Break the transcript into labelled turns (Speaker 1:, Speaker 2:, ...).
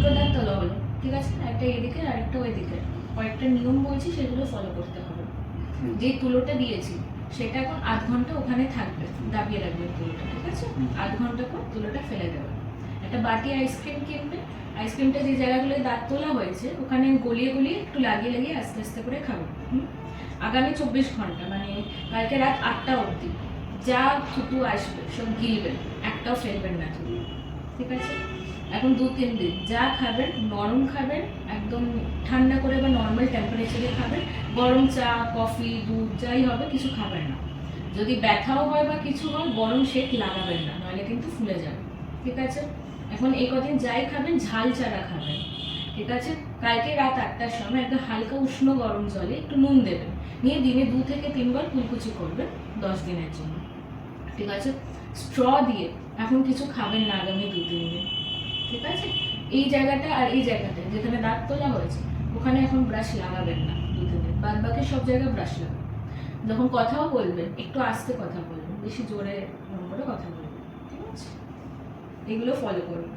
Speaker 1: দুটো দাঁত তোলা হলো, ঠিক আছে, একটা এদিকে আর একটা ওইদিকে। কয়েকটা নিয়ম বলছি, সেগুলো ফলো করতে হবে। যে তুলোটা দিয়েছি সেটা এখন 8 ঘন্টা ওখানে থাকবে, দাবিয়ে রাখবে তুলোটা, ঠিক আছে। 8 ঘন্টা পর তুলোটা ফেলে দেবে। একটা বাটি আইসক্রিম কিনবে, আইসক্রিমটা যে জায়গাগুলোয় দাঁত তোলা হয়েছে ওখানে গলিয়ে গলিয়ে একটু লাগিয়ে লাগিয়ে আস্তে আস্তে করে খাবে। আগামী 24 ঘন্টা, মানে কালকে রাত 8টা অবধি যা থুতু আসবে সব গিলবেন, একটাও ফেলবেন না থুতু, ঠিক আছে। এখন 2-3 দিন যা খাবেন নরম খাবেন, একদম ঠান্ডা করে বা নর্মাল টেম্পারেচারে খাবেন। গরম চা, কফি, দুধ যাই হবে কিছু খাবেন না। যদি ব্যথাও হয় বা কিছু হয় গরম শেক লাগাবেন না, নাহলে কিন্তু ফুলে যাবে, ঠিক আছে। এখন এই কদিন যাই খাবেন ঝাল চারা খাবেন, ঠিক আছে। কালকে রাত 8টার সময় একটা হালকা উষ্ণ গরম জলে একটু নুন দেবেন, নিয়ে দিনে 2 থেকে 3 বার কুলকুচি করবেন 10 দিনের জন্য, ঠিক আছে। স্ট্র দিয়ে এখন কিছু খাবেন না আগামী 2-3 দিন, ঠিক আছে। এই জায়গাটা আর এই জায়গাটা যেখানে দাঁত তোলা হয়েছে ওখানে এখন ব্রাশ লাগাবেন না 2-3 দিন, বাদ বাকি সব জায়গায় ব্রাশ লাগাবেন। যখন কথাও বলবেন একটু আস্তে কথা বলবেন, বেশি জোরে করে কথা বলবেন, ঠিক আছে। এগুলো ফলো করুন।